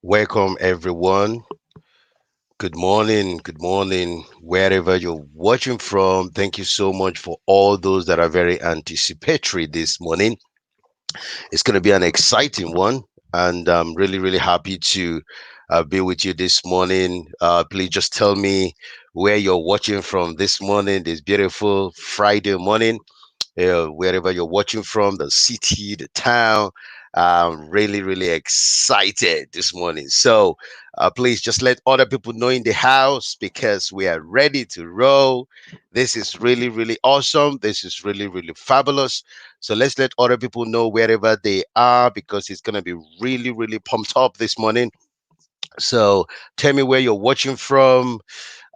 Welcome, everyone. Good morning, wherever you're watching from. Thank you so much for all those that are very anticipatory this morning. It's going to be an exciting one, and I'm really happy to be with you this morning. Please just tell me where you're watching from this morning, this beautiful Friday morning, wherever you're watching from, the city, the town. I'm really excited this morning. So please just let other people know in the house because we are ready to roll. This is really awesome. This is really fabulous. So let's let other people know wherever they are because it's going to be really pumped up this morning. So tell me where you're watching from,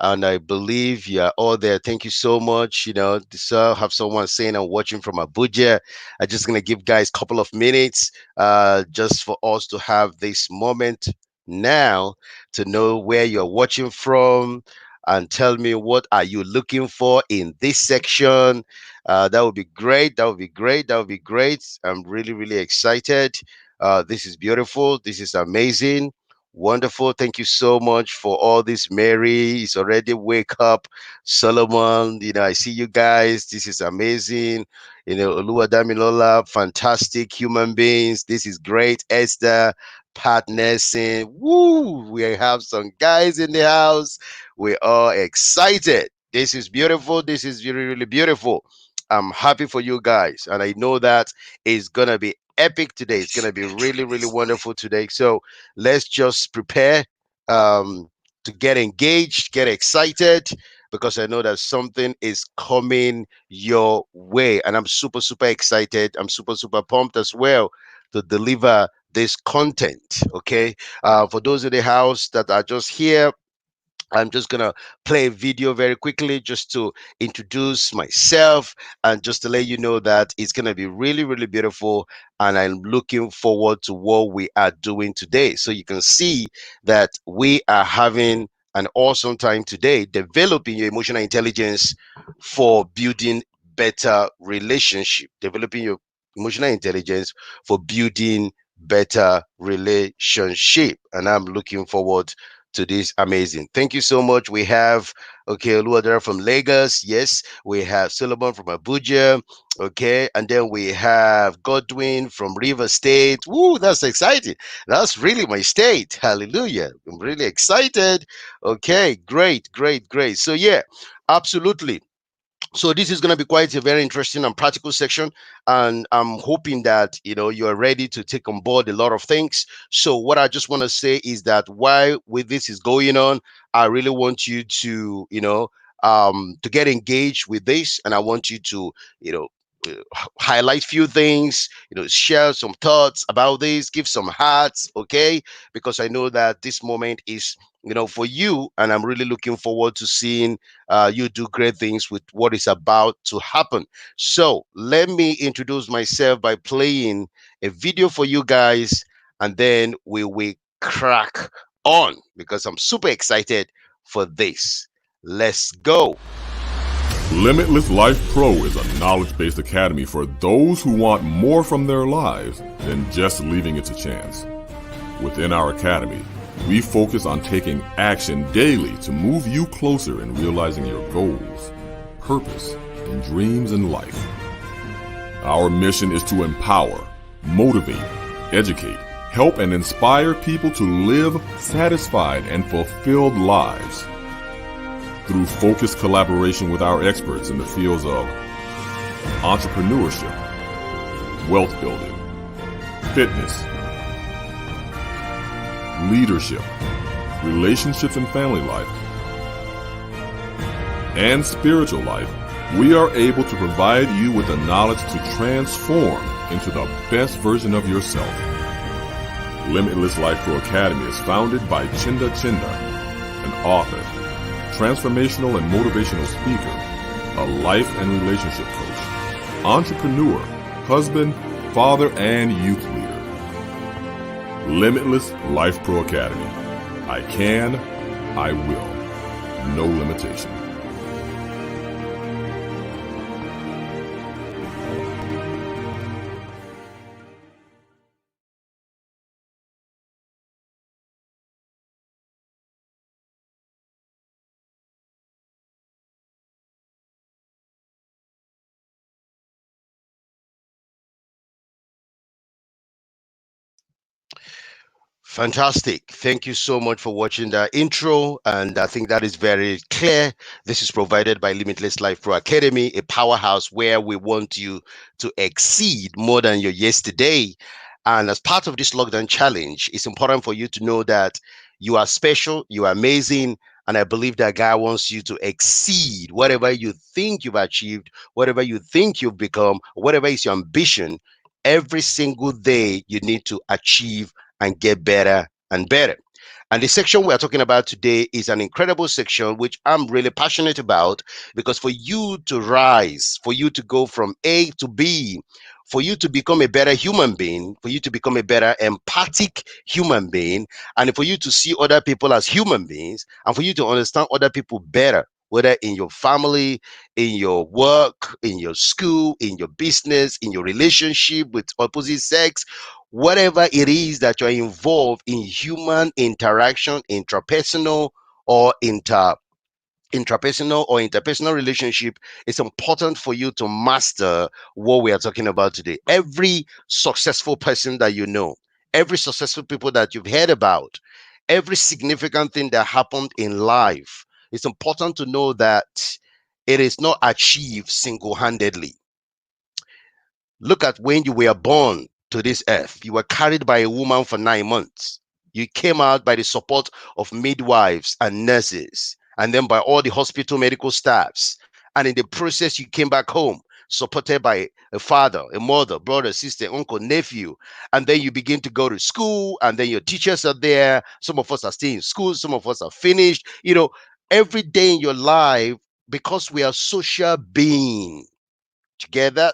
and I believe you are all there. Thank you so much. So have someone saying I'm watching from Abuja. I'm just gonna give guys a couple of minutes, just for us to have this moment now to know where you're watching from, and tell me what are you looking for in this section. That would be great. That would be great. That would be great. I'm really excited. This is beautiful. This is amazing. Wonderful. Thank you so much for all this. Mary is already wake up. Solomon, I see you guys. This is amazing. Oluwadamilola, fantastic human beings. This is great. Esther, Pat Nelson. Woo! We have some guys in the house. We are excited. This is beautiful. This is really beautiful. I'm happy for you guys. And I know that it's going to be epic today. It's going to be really wonderful today. So, let's just prepare to get engaged, get excited, because I know that something is coming your way. And I'm super excited. I'm super pumped as well to deliver this content. Okay. For those in the house that are just here, I'm just gonna play a video very quickly just to introduce myself and just to let you know that it's gonna be really beautiful, and I'm looking forward to what we are doing today. So you can see that we are having an awesome time today developing your emotional intelligence for building better relationship. Developing your emotional intelligence for building better relationship, and I'm looking forward to this amazing. Thank you so much. We have Oluwadara from Lagos. Yes, we have Solomon from Abuja. Okay, and then we have Godwin from River State. Woo, that's exciting. That's really my state. Hallelujah. I'm really excited. Okay, great. So yeah, absolutely. So this is going to be quite a very interesting and practical section, and I'm hoping that you are ready to take on board a lot of things. So what I just want to say is that while with this is going on, I really want you to to get engaged with this, and I want you to you know highlight few things, share some thoughts about this, give some hearts, okay? Because I know that this moment is for you, and I'm really looking forward to seeing you do great things with what is about to happen. So let me introduce myself by playing a video for you guys, and then we will crack on because I'm super excited for this. Let's go. Limitless Life Pro is a knowledge-based academy for those who want more from their lives than just leaving it to chance. Within our academy, we focus on taking action daily to move you closer in realizing your goals, purpose, and dreams in life. Our mission is to empower, motivate, educate, help, and inspire people to live satisfied and fulfilled lives. Through focused collaboration with our experts in the fields of entrepreneurship, wealth building, fitness, leadership, relationships and family life, and spiritual life, we are able to provide you with the knowledge to transform into the best version of yourself. Limitless Life Pro Academy is founded by Chinda Chinda, an author, transformational and motivational speaker, a life and relationship coach, entrepreneur, husband, father, and youth leader. Limitless Life Pro Academy. I can, I will. No limitation. Fantastic. Thank you so much for watching the intro. And I think that is very clear. This is provided by Limitless Life Pro Academy, a powerhouse where we want you to exceed more than your yesterday. And as part of this lockdown challenge, it's important for you to know that you are special, you are amazing. And I believe that God wants you to exceed whatever you think you've achieved, whatever you think you've become, whatever is your ambition. Every single day, you need to achieve and get better and better. And the section we are talking about today is an incredible section which I'm really passionate about, because for you to rise, for you to go from A to B, for you to become a better human being, for you to become a better empathic human being, and for you to see other people as human beings, and for you to understand other people better, whether in your family, in your work, in your school, in your business, in your relationship with opposite sex, whatever it is that you're involved in human interaction, intrapersonal or interpersonal relationship, it's important for you to master what we are talking about today. Every successful person that you know, every successful people that you've heard about, every significant thing that happened in life, it's important to know that it is not achieved single-handedly. Look at when you were born to this earth. You were carried by a woman for 9 months. You came out by the support of midwives and nurses, and then by all the hospital medical staffs. And in the process, you came back home, supported by a father, a mother, brother, sister, uncle, nephew. And then you begin to go to school, and then your teachers are there. Some of us are still in school, some of us are finished. Every day in your life, because we are social beings together.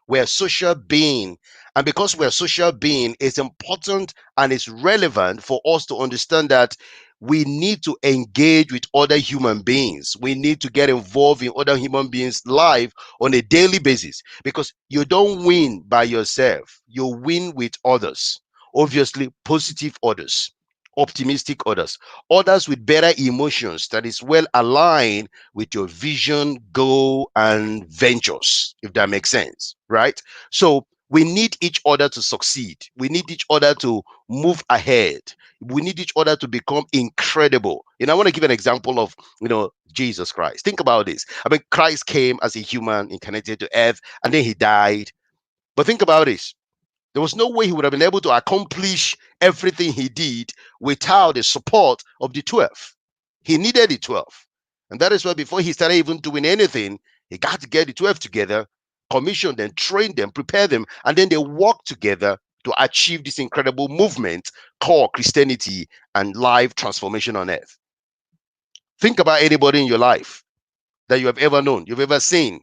We're a social being. And because we're a social being, it's important and it's relevant for us to understand that we need to engage with other human beings. We need to get involved in other human beings' life on a daily basis, because you don't win by yourself. You win with others. Obviously, positive others, optimistic others with better emotions that is well aligned with your vision, goal, and ventures, if that makes sense, right? So we need each other to succeed. We need each other to move ahead. We need each other to become incredible. I want to give an example of, Jesus Christ. Think about this. I mean, Christ came as a human incarnated to earth, and then he died. But think about this. There was no way he would have been able to accomplish everything he did without the support of the 12. He needed the 12. And that is why before he started even doing anything, he got to get the 12 together, commission them, train them, prepare them, and then they work together to achieve this incredible movement called Christianity and life transformation on earth. Think about anybody in your life that you have ever known, you've ever seen.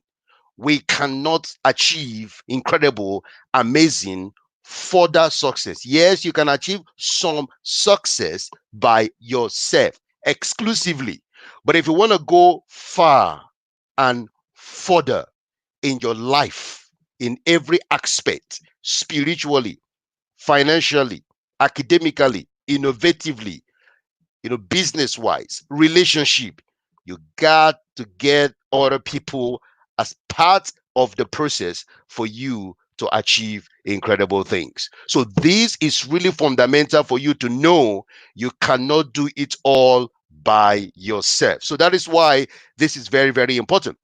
We cannot achieve incredible, amazing, further success. Yes, you can achieve some success by yourself exclusively. But if you want to go far and further in your life, in every aspect, spiritually, financially, academically, innovatively, business wise, relationship, you got to get other people as part of the process for you to achieve incredible things. So this is really fundamental for you to know you cannot do it all by yourself. So that is why this is very, very important.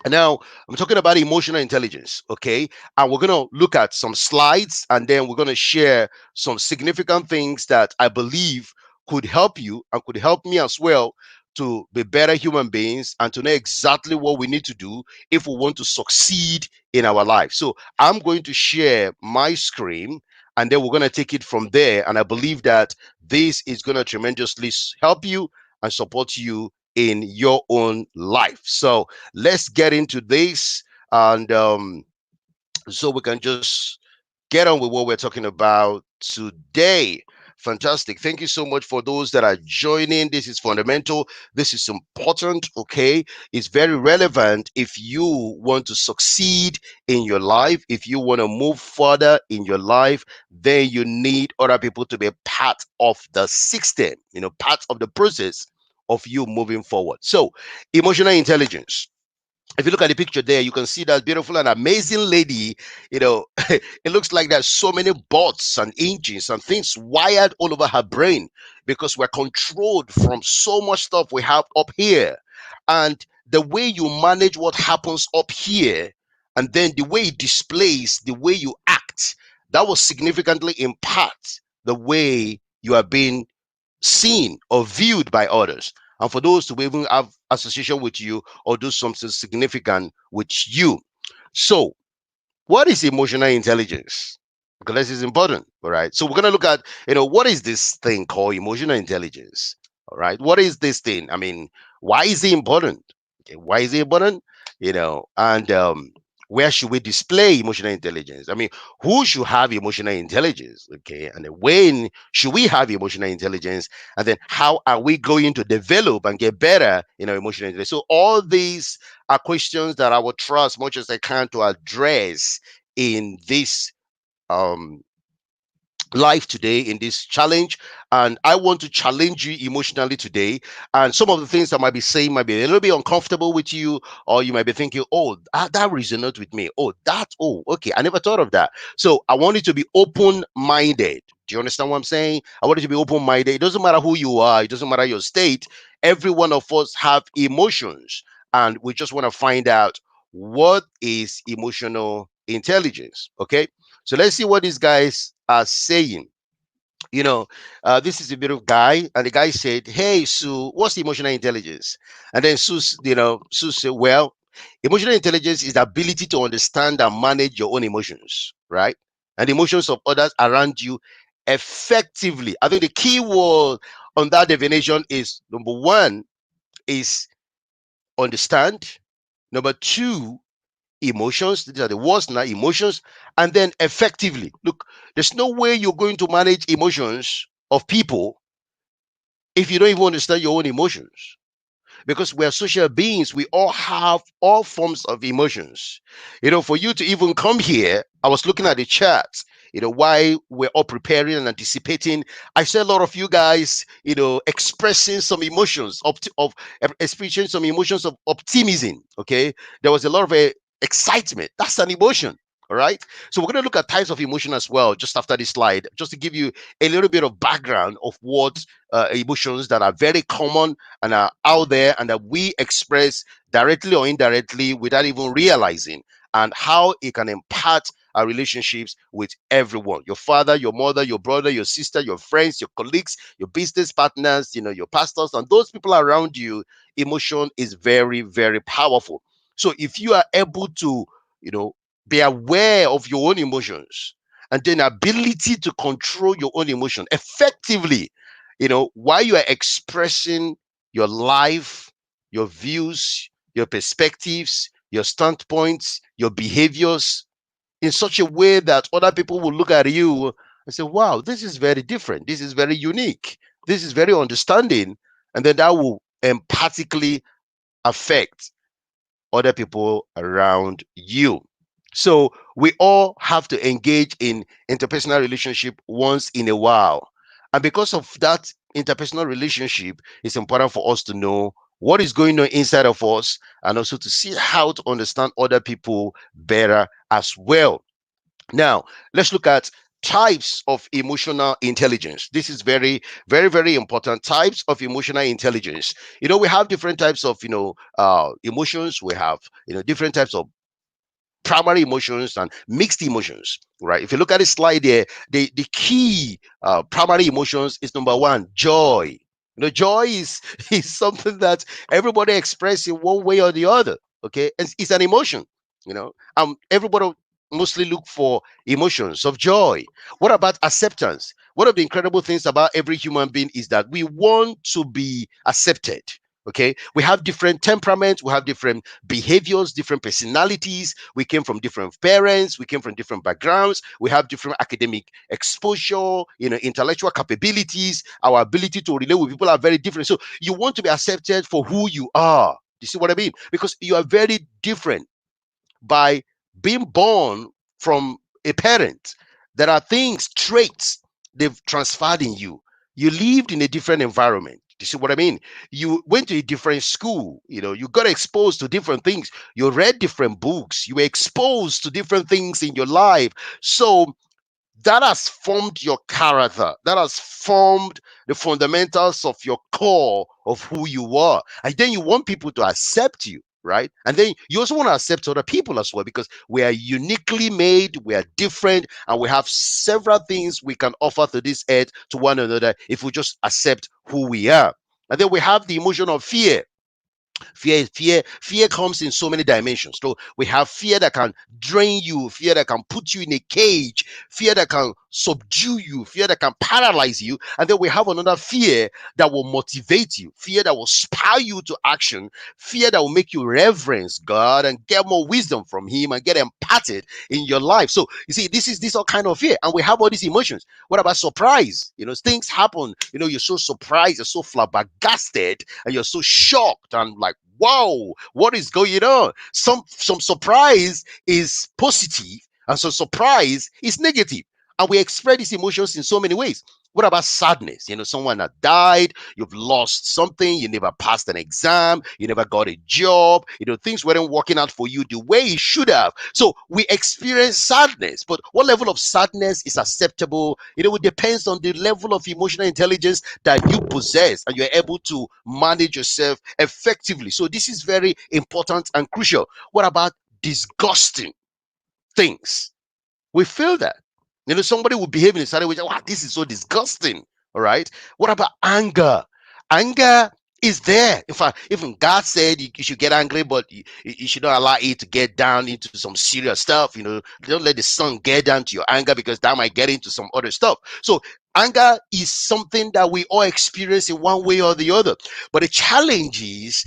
And now I'm talking about emotional intelligence, okay? And we're going to look at some slides, and then we're going to share some significant things that I believe could help you and could help me as well to be better human beings and to know exactly what we need to do if we want to succeed in our life. So I'm going to share my screen, and then we're going to take it from there. And I believe that this is going to tremendously help you and support you in your own life. So let's get into this, and so we can just get on with what we're talking about today. Fantastic. Thank you so much for those that are joining. This is fundamental. This is important. Okay. It's very relevant if you want to succeed in your life. If you want to move further in your life, then you need other people to be part of the system, part of the process of you moving forward. So, emotional intelligence. If you look at the picture there, you can see that beautiful and amazing lady. It looks like there's so many bots and engines and things wired all over her brain, because we're controlled from so much stuff we have up here. And the way you manage what happens up here, and then the way it displays the way you act, that will significantly impact the way you are being seen or viewed by others, and for those to even have association with you or do something significant with you. So what is emotional intelligence? Because this is important. All right, so we're going to look at, what is this thing called emotional intelligence? All right, what is this thing? I mean, why is it important? Okay, why is it important? And where should we display emotional intelligence? I mean, who should have emotional intelligence? Okay, and then when should we have emotional intelligence? And then how are we going to develop and get better emotional intelligence? So all these are questions that I will try as much as I can to address in this um life today, in this challenge. And I want to challenge you emotionally today. And some of the things I might be saying might be a little bit uncomfortable with you, or you might be thinking, oh, that resonates with me. Oh, okay, I never thought of that. So I want you to be open-minded. Do you understand what I'm saying? I want you to be open-minded. It doesn't matter who you are, it doesn't matter your state. Every one of us have emotions, and we just want to find out what is emotional intelligence. Okay, so let's see what these guys are saying. You know, this is a bit of guy, and the guy said, "Hey, Sue, what's emotional intelligence?" And then Sue said, "Well, emotional intelligence is the ability to understand and manage your own emotions, right? And the emotions of others around you effectively." I think the key word on that definition is number one is understand. Number two, emotions. These are the words now, emotions. And then effectively. Look, there's no way you're going to manage emotions of people if you don't even understand your own emotions, because we're social beings. We all have all forms of emotions. For you to even come here, I was looking at the chat, why we're all preparing and anticipating. I saw a lot of you guys, expressing some emotions of expressing some emotions of optimism. Okay, there was a lot of excitement. That's an emotion. All right. So we're going to look at types of emotion as well, just after this slide, just to give you a little bit of background of what emotions that are very common and are out there, and that we express directly or indirectly without even realizing, and how it can impact our relationships with everyone: your father, your mother, your brother, your sister, your friends, your colleagues, your business partners, your pastors, and those people around you. Emotion is very, very powerful. So if you are able to, you know be aware of your own emotions, and then ability to control your own emotion effectively, while you are expressing your life, your views, your perspectives, your standpoints, your behaviors in such a way that other people will look at you and say, wow, this is very different. This is very unique. This is very understanding. And then that will empathically affect other people around you. So we all have to engage in interpersonal relationship once in a while. And because of that interpersonal relationship, it's important for us to know what is going on inside of us, and also to see how to understand other people better as well. Now, let's look at types of emotional intelligence. This is very, very, very important. Types of emotional intelligence. We have different types of, emotions. We have, different types of primary emotions and mixed emotions, right? If you look at the slide there, the key primary emotions is number one, joy. Joy is is something that everybody expresses in one way or the other. Okay, it's an emotion. Everybody mostly look for emotions of joy. What about acceptance? One of the incredible things about every human being is that we want to be accepted. Okay, we have different temperaments, we have different behaviors, different personalities. We came from different parents, we came from different backgrounds, we have different academic exposure, intellectual capabilities. Our ability to relate with people are very different. So you want to be accepted for who you are. You see what I mean? Because you are very different by being born from a parent. There are things, traits they've transferred in you. You lived in a different environment. You see what I mean? You went to a different school, you got exposed to different things. You read different books. You were exposed to different things in your life. So that has formed your character. That has formed the fundamentals of your core of who you are. And then you want people to accept you, right? And then you also want to accept other people as well, because we are uniquely made, we are different, and we have several things we can offer to this earth to one another if we just accept who we are. And then we have the emotion of fear. Fear comes in so many dimensions. So we have fear that can drain you, fear that can put you in a cage, fear that can subdue you, fear that can paralyze you. And then we have another fear that will motivate you, fear that will spur you to action, fear that will make you reverence God and get more wisdom from Him and get imparted in your life. So you see, this all kind of fear, and we have all these emotions. What about surprise? Things happen. You're so surprised, you're so flabbergasted, and you're so shocked and like, wow, what is going on? Some surprise is positive, and some surprise is negative. And we express these emotions in so many ways. What about sadness? Someone that died, you've lost something, you never passed an exam, you never got a job, things weren't working out for you the way it should have. So we experience sadness, but what level of sadness is acceptable? It depends on the level of emotional intelligence that you possess and you're able to manage yourself effectively. So this is very important and crucial. What about disgusting things? We feel that. Somebody will behave in a certain way. Wow, this is so disgusting. All right. What about anger? Anger is there. In fact, even God said you should get angry, but you should not allow it to get down into some serious stuff. Don't let the sun get down to your anger, because that might get into some other stuff. So anger is something that we all experience in one way or the other. But the challenge is,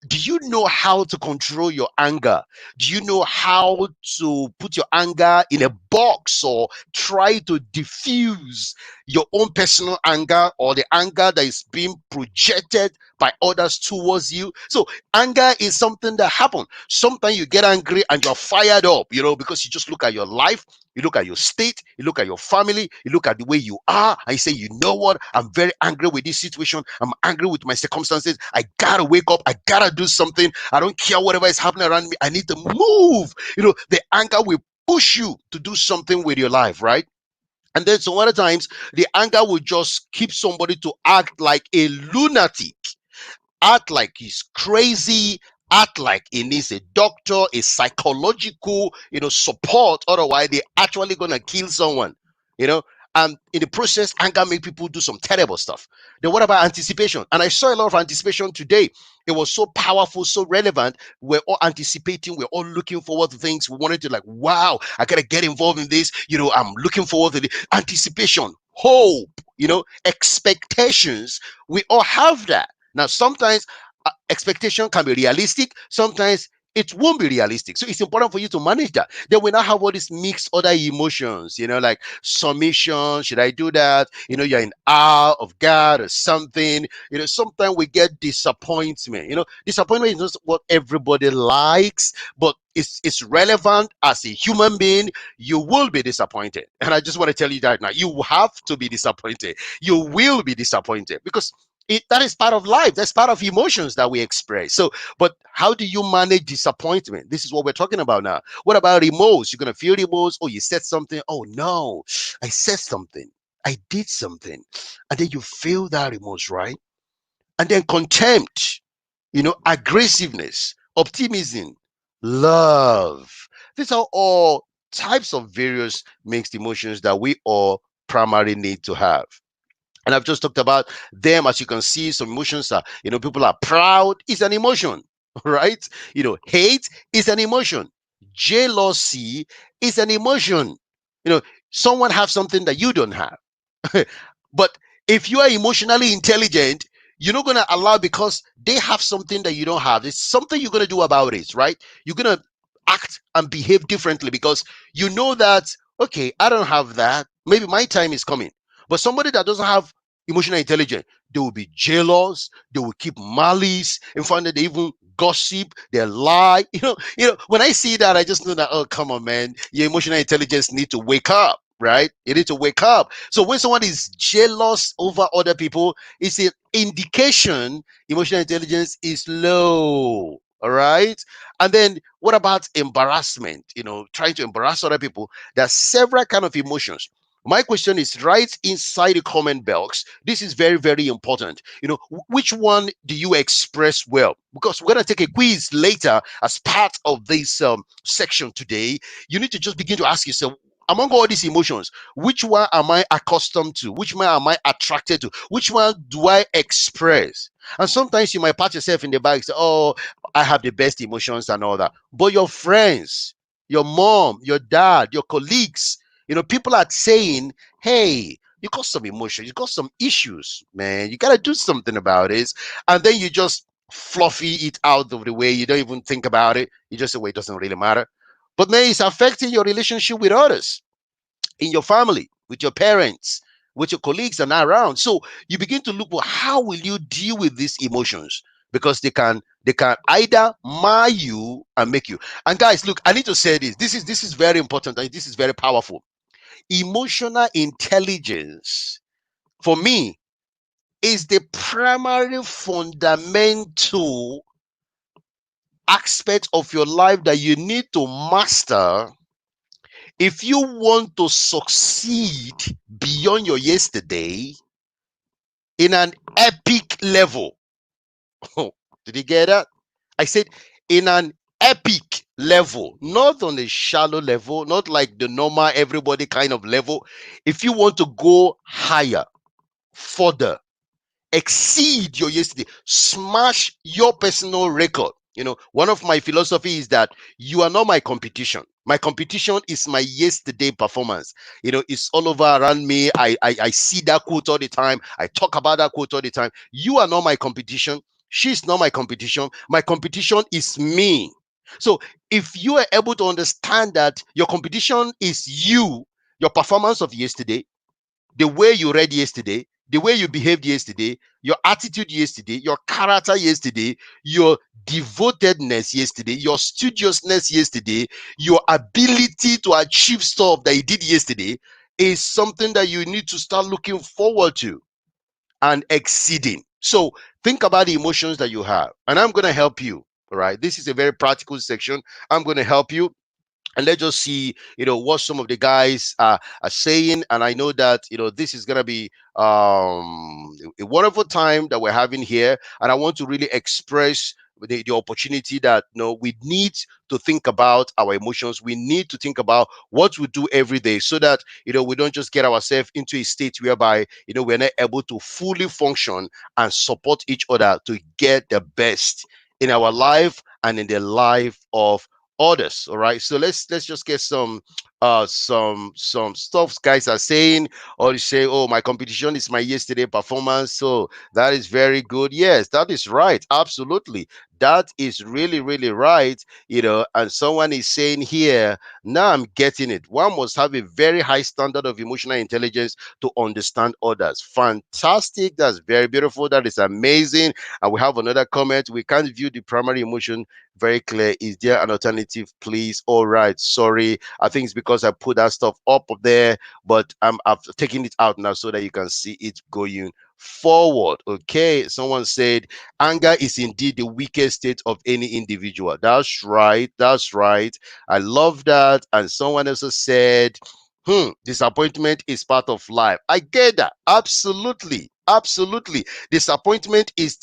do you know how to control your anger? Do you know how to put your anger in a box, or try to diffuse your own personal anger, or the anger that is being projected by others towards you? So anger is something that happens. Sometimes you get angry and you're fired up, because you just look at your life, you look at your state, you look at your family, you look at the way you are, and you say, you know what? I'm very angry with this situation. I'm angry with my circumstances. I gotta wake up. I gotta do something. I don't care whatever is happening around me. I need to move. The anger will push you to do something with your life, right? And then some other times, the anger will just keep somebody to act like a lunatic, act like he's crazy, act like he needs a doctor, a psychological, support. Otherwise, they're actually gonna kill someone, you know. And in the process, anger make people do some terrible stuff. Then what about anticipation? And I saw a lot of anticipation today. It was so powerful, so relevant. We're all anticipating, we're all looking forward to things. We wanted to, like, wow, I gotta get involved in this. I'm looking forward to the anticipation, hope, expectations. We all have that. Now, sometimes expectation can be realistic, sometimes it won't be realistic. So it's important for you to manage that. Then we now have all these mixed other emotions, like submission. Should I do that? You're in awe of God or something. Sometimes we get disappointment. Disappointment is not what everybody likes, but it's relevant as a human being. You will be disappointed. And I just want to tell you that now. You have to be disappointed. You will be disappointed, because that is part of life. That's part of emotions that we express. So, but how do you manage disappointment? This is what we're talking about now. What about remorse? You're gonna feel remorse. Oh, you said something. Oh no, I said something. I did something, and then you feel that remorse, right? And then contempt. Aggressiveness, optimism, love. These are all types of various mixed emotions that we all primarily need to have. And I've just talked about them. As you can see, some emotions are, people are proud, is an emotion, right? Hate is an emotion. Jealousy is an emotion. You know, someone have something that you don't have. But if you are emotionally intelligent, you're not going to allow, because they have something that you don't have. It's something you're going to do about it, right? You're going to act and behave differently, because you know that, okay, I don't have that. Maybe my time is coming. But somebody that doesn't have emotional intelligence, they will be jealous, they will keep malice. In fact, they even gossip, they lie. When I see that, I just know that, oh, come on, man, your emotional intelligence need to wake up. right? You need to wake up. So when someone is jealous over other people, it's an indication emotional intelligence is low. All right. And then what about embarrassment? Trying to embarrass other people. There are several kind of emotions. My question is right inside the comment box. This is very, very important. Which one do you express well? Because we're going to take a quiz later as part of this section today. You need to just begin to ask yourself, among all these emotions, which one am I accustomed to? Which one am I attracted to? Which one do I express? And sometimes you might pat yourself in the back and say, oh, I have the best emotions and all that. But your friends, your mom, your dad, your colleagues, people are saying, hey, you got some emotions, you got some issues, man. You got to do something about it. And then you just fluffy it out of the way. You don't even think about it. You just say, well, it doesn't really matter. But man, it's affecting your relationship with others, in your family, with your parents, with your colleagues and around. So you begin to look, well, how will you deal with these emotions? Because they can either mar you and make you. And guys, look, I need to say this. This is very important and this is very powerful. Emotional intelligence, for me, is the primary fundamental aspect of your life that you need to master if you want to succeed beyond your yesterday in an epic level. Did you get that? I said in an epic level, not on a shallow level, not like the normal everybody kind of level. If you want to go higher, further, exceed your yesterday, smash your personal record. One of my philosophy is that you are not my competition. My competition is my yesterday performance. It's all over around me. I see that quote all the time. I talk about that quote all the time. You are not my competition. She's not my competition. My competition is me. So if you are able to understand that your competition is you, your performance of yesterday, the way you read yesterday, the way you behaved yesterday, your attitude yesterday, your character yesterday, your devotedness yesterday, your studiousness yesterday, your ability to achieve stuff that you did yesterday is something that you need to start looking forward to and exceeding. So think about the emotions that you have, and I'm going to help you. All right. This is a very practical section. I'm going to help you, and let's just see what some of the guys are saying. And I know that this is going to be a wonderful time that we're having here, and I want to really express the opportunity that we need to think about our emotions. We need to think about what we do every day, so that we don't just get ourselves into a state whereby we're not able to fully function and support each other to get the best in our life and in the life of others. All right, so let's just get some stuff guys are saying. Or you say, oh, my competition is my yesterday performance. So that is very good. Yes, that is right. Absolutely, that is really, really right. And someone is saying here, now I'm getting it. One must have a very high standard of emotional intelligence to understand others. Fantastic. That's very beautiful. That is amazing. And we have another comment: we can't view the primary emotion very clear. Is there an alternative, please? All right, sorry, I think it's because I put that stuff up there, but I've taken it out now so that you can see it going forward. Okay, someone said anger is indeed the weakest state of any individual. That's right, that's right. I love that. And someone also said, disappointment is part of life. I get that. Absolutely, absolutely. Disappointment is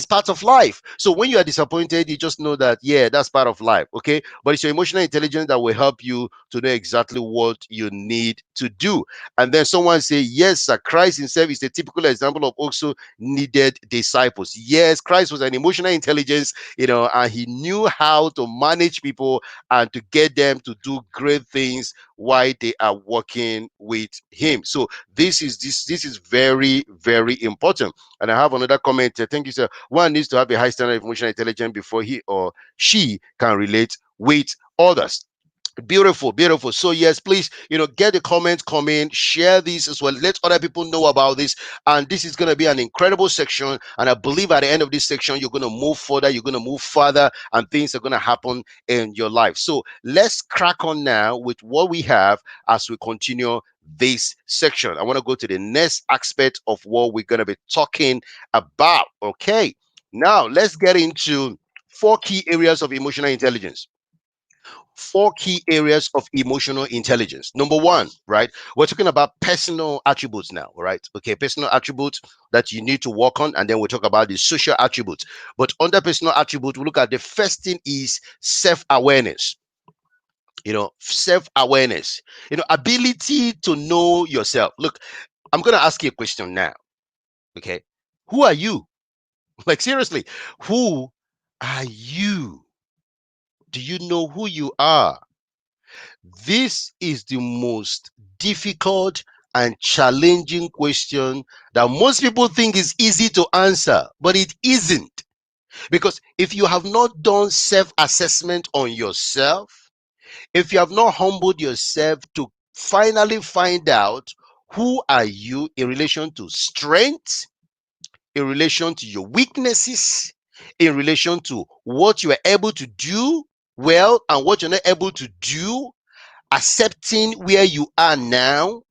part of life. So when you are disappointed, you just know that, yeah, that's part of life. Okay, but it's your emotional intelligence that will help you to know exactly what you need to do. And then someone say, yes, sir, Christ himself is a typical example of also needed disciples. Yes, Christ was an emotional intelligence, and he knew how to manage people and to get them to do great things while they are working with him. So this is very, very important. And I have another comment. Thank you, sir. One needs to have a high standard of emotional intelligence before he or she can relate with others. Beautiful, beautiful. So yes, please, get the comments coming, share this as well. Let other people know about this. And this is going to be an incredible section. And I believe at the end of this section, you're going to move further, you're going to move further, and things are going to happen in your life. So let's crack on now with what we have as we continue this section. I want to go to the next aspect of what we're going to be talking about. Okay. Now let's get into four key areas of emotional intelligence. Four key areas of emotional intelligence. Number one, right? We're talking about personal attributes now, right? Okay, personal attributes that you need to work on, and then we'll talk about the social attributes. But under personal attribute, we look at the first thing is self-awareness. Self-awareness, ability to know yourself. Look, I'm gonna ask you a question now. Okay, who are you? Like seriously, who are you? Do you know who you are? This is the most difficult and challenging question that most people think is easy to answer, but it isn't. Because if you have not done self assessment on yourself, if you have not humbled yourself to finally find out who are you in relation to strength, in relation to your weaknesses, in relation to what you are able to do well and what you're not able to do, accepting where you are now,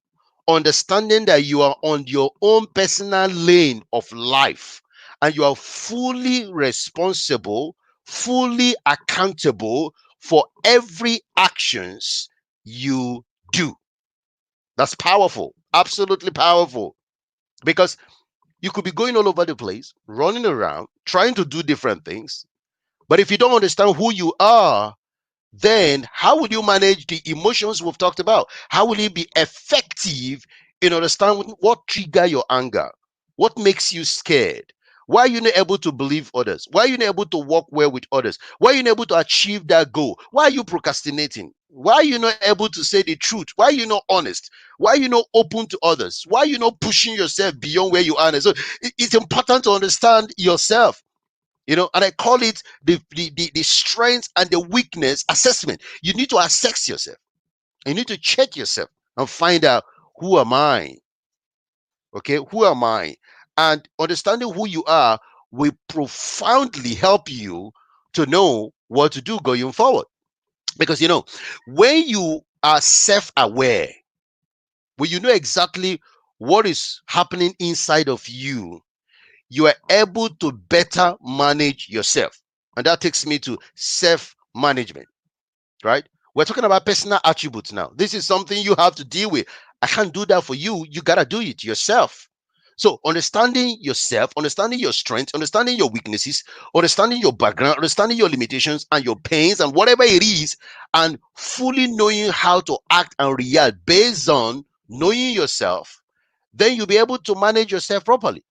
understanding that you are on your own personal lane of life and you are fully responsible, fully accountable for every actions you do. That's powerful, absolutely powerful, because you could be going all over the place, running around, trying to do different things, but if you don't understand who you are, then how will you manage the emotions we've talked about? How will you be effective in understanding what trigger your anger? What makes you scared? Why are you not able to believe others? Why are you not able to work well with others? Why are you not able to achieve that goal? Why are you procrastinating? Why are you not able to say the truth? Why are you not honest? Why are you not open to others? Why are you not pushing yourself beyond where you are? And so it's important to understand yourself, and I call it the strength and the weakness assessment. You need to assess yourself. You need to check yourself and find out, who am I? Okay, who am I? And understanding who you are will profoundly help you to know what to do going forward. Because when you are self-aware, when you know exactly what is happening inside of you, you are able to better manage yourself. And that takes me to self management, right? We're talking about personal attributes now. This is something you have to deal with. I can't do that for you. You got to do it yourself. So, understanding yourself, understanding your strengths, understanding your weaknesses, understanding your background, understanding your limitations and your pains and whatever it is, and fully knowing how to act and react based on knowing yourself, then you'll be able to manage yourself properly.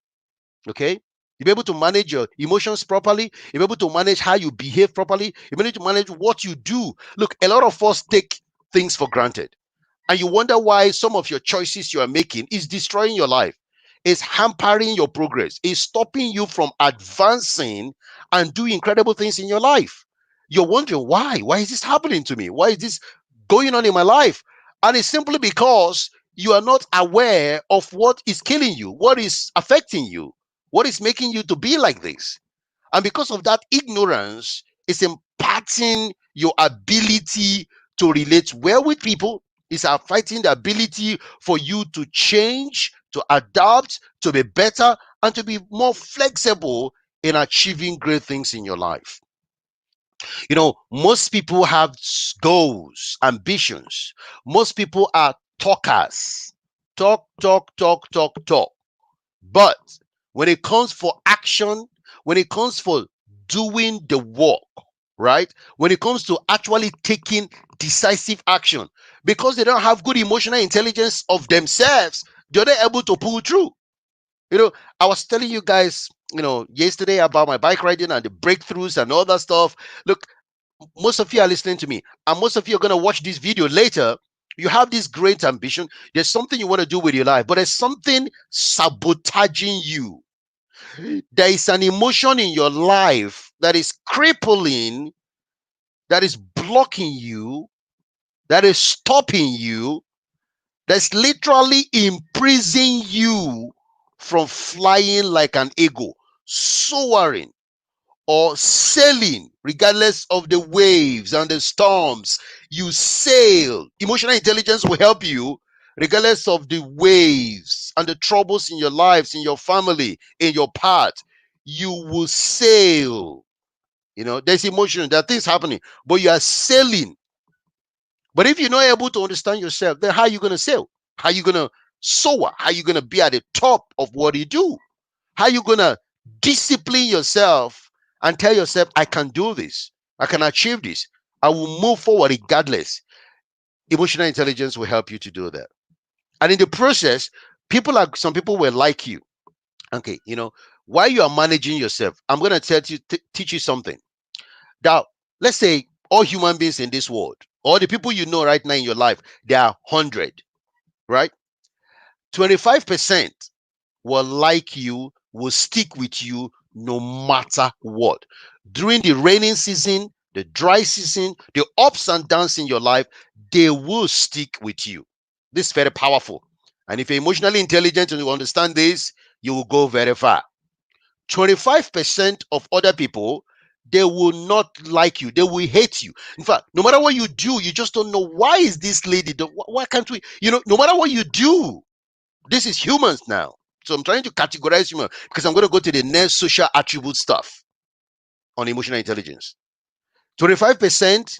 Okay, you'll be able to manage your emotions properly, you'll be able to manage how you behave properly, you'll be able to manage what you do. Look, a lot of us take things for granted, and you wonder why some of your choices you are making is destroying your life, is hampering your progress, is stopping you from advancing and doing incredible things in your life. You're wondering, why is this happening to me? Why is this going on in my life? And it's simply because you are not aware of what is killing you, what is affecting you, what is making you to be like this. And because of that ignorance, it's imparting your ability to relate well with people. It's fighting the ability for you to change, to adapt, to be better, and to be more flexible in achieving great things in your life. Most people have goals, ambitions. Most people are talkers. Talk, talk, talk, talk, talk. But when it comes for action, when it comes for doing the work, right? When it comes to actually taking decisive action, because they don't have good emotional intelligence of themselves, they're not able to pull through. I was telling you guys, yesterday about my bike riding and the breakthroughs and all that stuff. Look, most of you are listening to me, and most of you are going to watch this video later. You have this great ambition. There's something you want to do with your life, but there's something sabotaging you. There is an emotion in your life that is crippling, that is blocking you, that is stopping you, that's literally imprisoning you from flying like an eagle, soaring or sailing regardless of the waves and the storms. You sail. Emotional intelligence will help you regardless of the waves and the troubles in your lives, in your family, in your path. You will sail. There's emotion, there are things happening, but you are sailing. But if you're not able to understand yourself, then how are you going to sail? How are you going to soar? How are you going to be at the top of what you do? How are you going to discipline yourself and tell yourself, I can do this, I can achieve this, I will move forward regardless? Emotional intelligence will help you to do that. And in the process, some people will like you. Okay, while you are managing yourself, I'm going to teach you something. Now, let's say all human beings in this world, all the people you know right now in your life, there are 100, right? 25% will like you, will stick with you no matter what. During the raining season, the dry season, the ups and downs in your life, they will stick with you. This is very powerful. And if you're emotionally intelligent and you understand this, you will go very far. 25% of other people, they will not like you, they will hate you. In fact, no matter what you do, you just don't know, why is this lady why can't we, no matter what you do, this is humans now. So I'm trying to categorize human because I'm going to go to the next social attribute stuff on emotional intelligence. 25%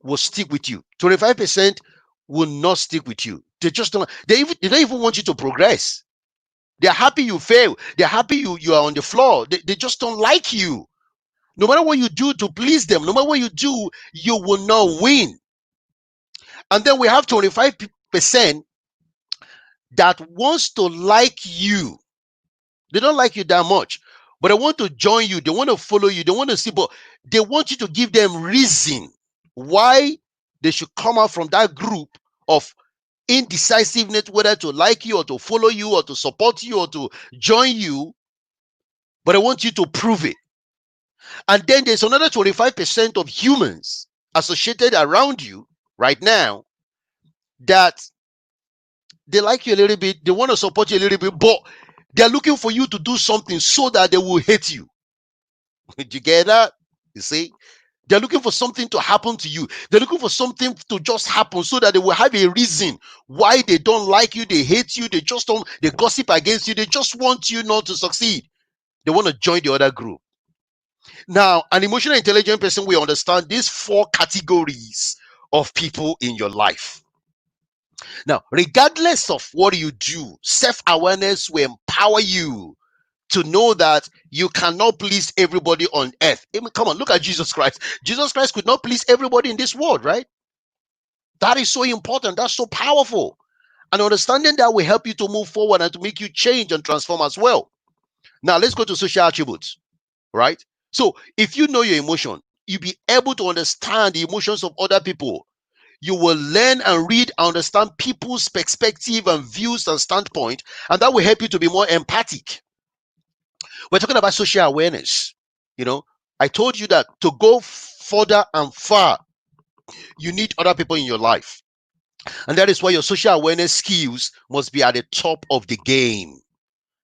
will stick with you, 25% will not stick with you. They don't even want you to progress. They're happy you fail, they're happy you are on the floor. They just don't like you. No matter what you do to please them, no matter what you do, you will not win. And then we have 25% that wants to like you. They don't like you that much, but they want to join you, they want to follow you, they want to see, but they want you to give them reason why they should come out from that group of indecisiveness, whether to like you or to follow you or to support you or to join you, but I want you to prove it. And then there's another 25% of humans associated around you right now that they like you a little bit, they want to support you a little bit, but they're looking for you to do something so that they will hate you. Did you get that? You see? They're looking for something to happen to you. They're looking for something to just happen so that they will have a reason why they don't like you, they hate you, they just don't, they gossip against you, they just want you not to succeed. They want to join the other group. Now, an emotional intelligent person will understand these four categories of people in your life. Now, regardless of what you do, self awareness will empower you to know that you cannot please everybody on earth. I mean, come on, look at Jesus Christ. Jesus Christ could not please everybody in this world, right? That is so important. That's so powerful. And understanding that will help you to move forward and to make you change and transform as well. Now, let's go to social attributes, right? So, if you know your emotion, you'll be able to understand the emotions of other people. You will learn and read and understand people's perspective and views and standpoint, and that will help you to be more empathic. We're talking about social awareness. You know, I told you that to go further and far, you need other people in your life. And that is why your social awareness skills must be at the top of the game.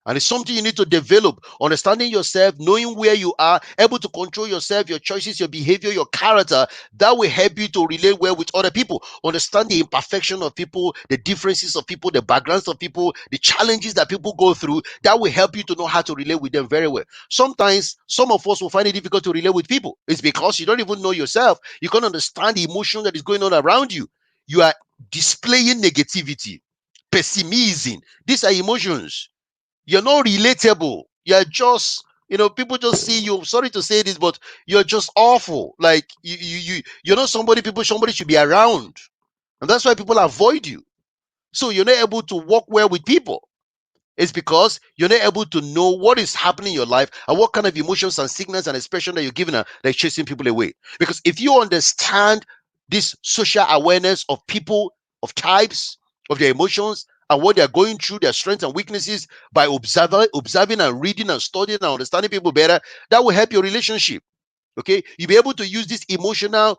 And it's something you need to develop. Understanding yourself, knowing where you are, able to control yourself, your choices, your behavior, your character. That will help you to relate well with other people. Understand the imperfection of people, the differences of people, the backgrounds of people, the challenges that people go through. That will help you to know how to relate with them very well. Sometimes some of us will find it difficult to relate with people. It's because you don't even know yourself. You can't understand the emotion that is going on around you. You are displaying negativity, pessimism. These are emotions. You're not relatable. You're just, people just see you. Sorry to say this, but you're just awful. Like you're not somebody should be around. And that's why people avoid you. So you're not able to work well with people. It's because you're not able to know what is happening in your life and what kind of emotions and signals and expression that you're giving are like chasing people away. Because if you understand this social awareness of people, of types, of their emotions, and what they're going through, their strengths and weaknesses, by observing and reading and studying and understanding people better, that will help your relationship. Okay, you'll be able to use this emotional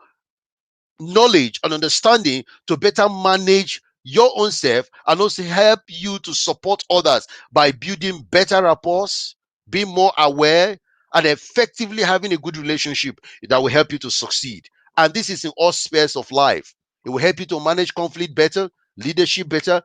knowledge and understanding to better manage your own self and also help you to support others by building better rapports, being more aware, and effectively having a good relationship that will help you to succeed. And this is in all spheres of life. It will help you to manage conflict better, leadership better,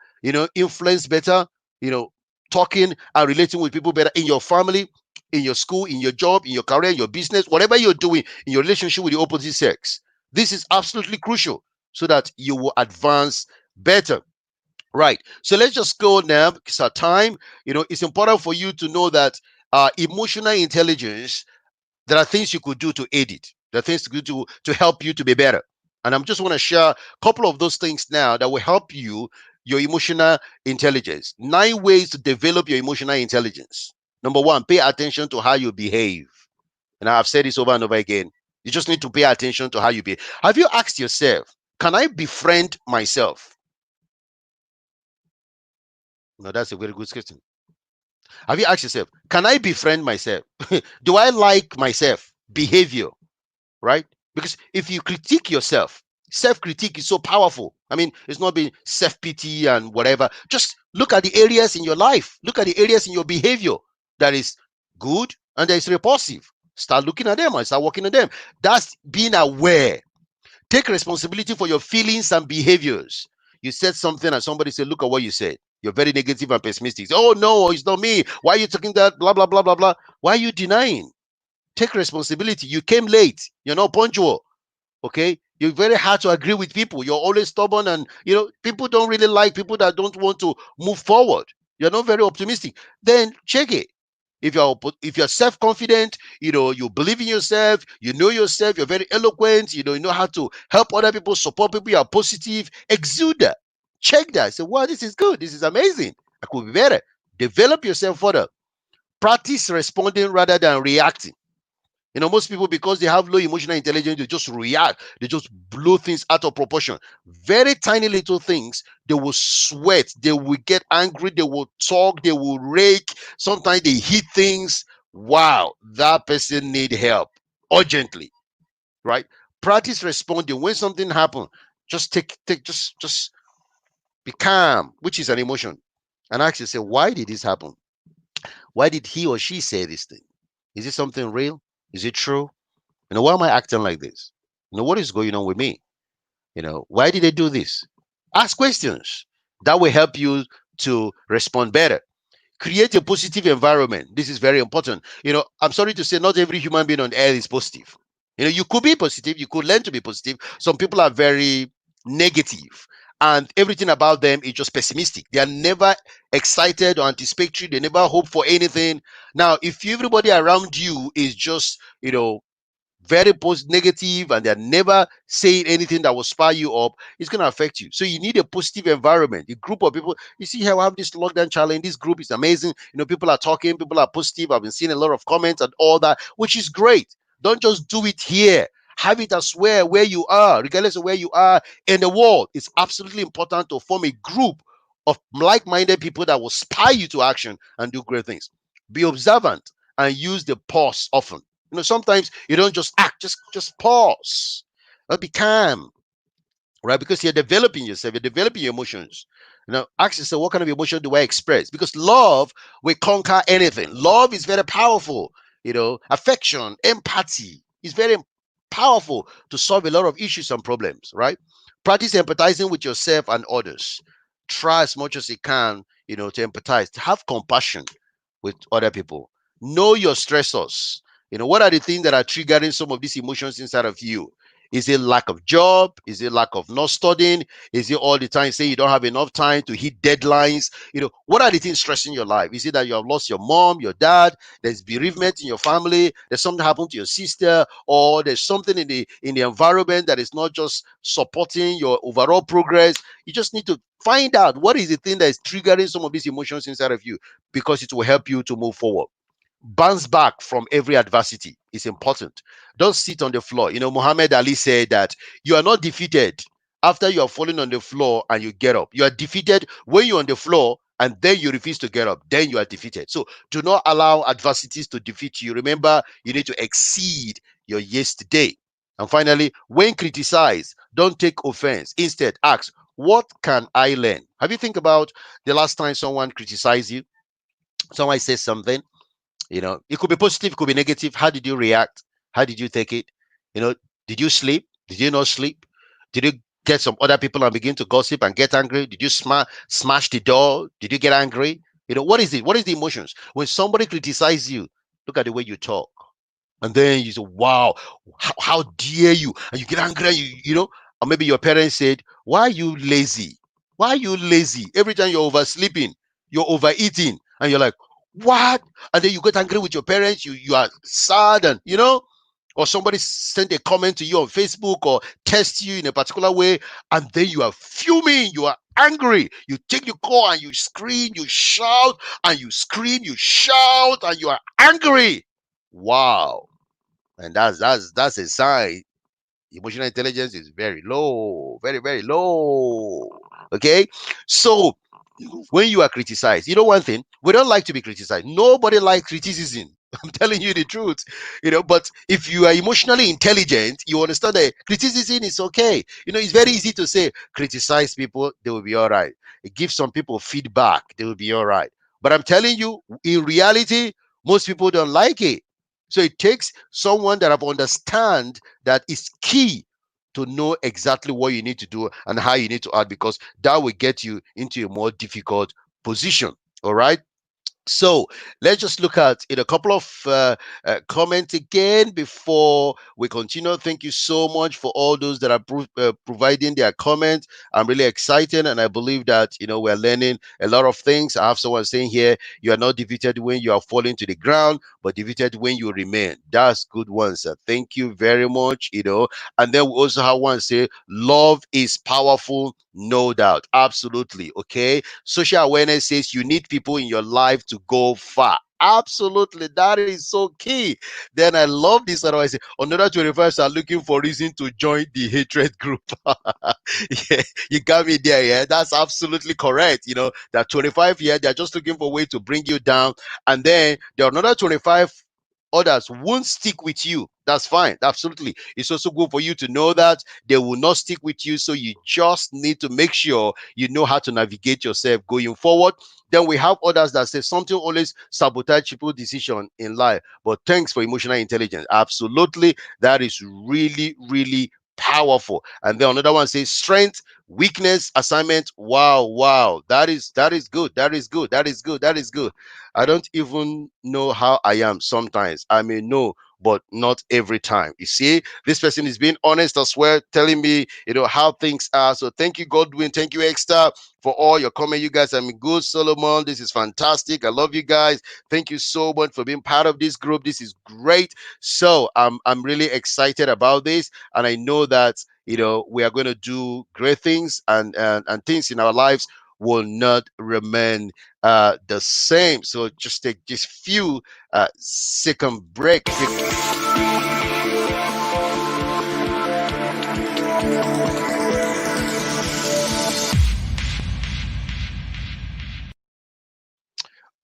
influence better, you know, talking and relating with people better in your family, in your school, in your job, in your career, in your business, whatever you're doing, in your relationship with the opposite sex. This is absolutely crucial so that you will advance better. Right. So let's just go now because our time, it's important for you to know that emotional intelligence, there are things you could do to aid it. There are things to do to help you to be better. And I'm just want to share a couple of those things now that will help you, your emotional intelligence. 9 ways to develop your emotional intelligence. Number one, pay attention to how you behave. And I've said this over and over again. You just need to pay attention to how you behave. Have you asked yourself, can I befriend myself? No, that's a very good question. Have you asked yourself, can I befriend myself? Do I like myself? Behavior, right? Because if you critique yourself, self critique is so powerful. I mean, it's not being self pity and whatever. Just look at the areas in your life, look at the areas in your behavior that is good and that is repulsive. Start looking at them and start working on them. That's being aware. Take responsibility for your feelings and behaviors. You said something and somebody said, look at what you said. You're very negative and pessimistic. Oh, no, it's not me. Why are you talking that? Blah, blah, blah, blah, blah. Why are you denying? Take responsibility. You came late. You're not punctual. Okay, you're very hard to agree with people. You're always stubborn, and people don't really like people that don't want to move forward. You're not very optimistic. Then check it. If you're self-confident, you believe in yourself, you know yourself, you're very eloquent, you know how to help other people, support people, you're positive, exude that. Check that. Say, wow, this is good, this is amazing, I could be better. Develop yourself further. Practice responding rather than reacting. Most people, because they have low emotional intelligence, they just react. They just blow things out of proportion. Very tiny little things, they will sweat. They will get angry. They will talk. They will rake. Sometimes they hit things. Wow, that person need help urgently, right? Practice responding when something happens. Just just be calm, which is an emotion, and ask yourself, why did this happen? Why did he or she say this thing? Is it something real? Is it true? Why am I acting like this? What is going on with me? Why did they do this? Ask questions. That will help you to respond better. Create a positive environment. This is very important. I'm sorry to say, not every human being on earth is positive. You could be positive, you could learn to be positive. Some people are very negative, and everything about them is just pessimistic. They are never excited or anticipatory, they never hope for anything. Now, if everybody around you is just, very negative, and they're never saying anything that will spur you up, it's going to affect you. So you need a positive environment, a group of people. You see how I have this lockdown challenge, this group is amazing. People are talking, people are positive. I've been seeing a lot of comments and all that, which is great. Don't just do it here. Have it as where you are, regardless of where you are in the world. It's absolutely important to form a group of like-minded people that will spur you to action and do great things. Be observant and use the pause often. Sometimes you don't just act, just pause. Be calm, right? Because you're developing yourself, you're developing your emotions. Ask yourself, what kind of emotion do I express? Because love will conquer anything. Love is very powerful. Affection, empathy is very powerful to solve a lot of issues and problems, right? Practice empathizing with yourself and others. Try as much as you can, to empathize, to have compassion with other people. Know your stressors. What are the things that are triggering some of these emotions inside of you? Is it lack of job? Is it lack of not studying? Is it all the time saying you don't have enough time to hit deadlines? What are the things stressing your life? Is it that you have lost your mom, your dad? There's bereavement in your family. There's something happened to your sister, or there's something in the environment that is not just supporting your overall progress. You just need to find out what is the thing that is triggering some of these emotions inside of you, because it will help you to move forward. Bounce back from every adversity is important. Don't sit on the floor. Muhammad Ali said that you are not defeated after you are falling on the floor and you get up. You are defeated when you're on the floor and then you refuse to get up. Then you are defeated. So do not allow adversities to defeat you. Remember, you need to exceed your yesterday. And finally, when criticized, Don't take offense. Instead, ask, what can I learn? Have you think about the last time someone criticized you? Someone says something, it could be positive, it could be negative. How did you react? How did you take it? You know, did you sleep? Did you not sleep? Did you get some other people and begin to gossip and get angry? Did you smash the door? Did you get angry? What is it? What is the emotions? When somebody criticizes you, look at the way you talk. And then you say, wow, how dare you? And you get angry, and or maybe your parents said, why are you lazy? Why are you lazy? Every time you're oversleeping, you're overeating, and you're like, what? And then you get angry with your parents, you are sad, and or somebody sent a comment to you on Facebook or test you in a particular way, and then you are fuming, you are angry. You take your call and you scream, you shout, and you scream, you shout, and you are angry. Wow. And that's a sign emotional intelligence is very low, very, very low. Okay. So when you are criticized, one thing, we don't like to be criticized. Nobody likes criticism. I'm telling you the truth. But if you are emotionally intelligent, you understand that criticism is okay. It's very easy to say criticize people, they will be all right. Give some people feedback, they will be all right. But I'm telling you, in reality, most people don't like it. So it takes someone that have understand that is key to know exactly what you need to do and how you need to act, because that will get you into a more difficult position. All right. So let's just look at in a couple of comments again before we continue. Thank you so much for all those that are providing their comments. I'm really excited, and I believe that we're learning a lot of things. I have someone saying here, you are not defeated when you are falling to the ground, but defeated when you remain. That's good one, sir. Thank you very much. And then we also have one say, love is powerful, no doubt. Absolutely. Okay. Social awareness says you need people in your life to go far. Absolutely, that is so key. Then I love this otherwise. Another 25 are looking for reason to join the hatred group. Yeah, you got me there. Yeah, that's absolutely correct. That 25 here, they're just looking for a way to bring you down, and then there are another 25 others won't stick with you. That's fine. Absolutely. It's also good for you to know that they will not stick with you. So you just need to make sure you know how to navigate yourself going forward. Then we have others that say something always sabotage people's decision in life. But thanks for emotional intelligence. Absolutely. That is really, really powerful. And then another one says strength, weakness, assignment. Wow, wow. That is good. That is good. That is good. That is good. I don't even know how I am sometimes. I may know, but not every time. You see, this person is being honest as well, telling me, how things are. So thank you, Godwin. Thank you, Extra, for all your comment. You guys have been good, Solomon. This is fantastic. I love you guys. Thank you so much for being part of this group. This is great. So I'm really excited about this, and I know that we are going to do great things, and things in our lives will not remain the same. So just take just few second break.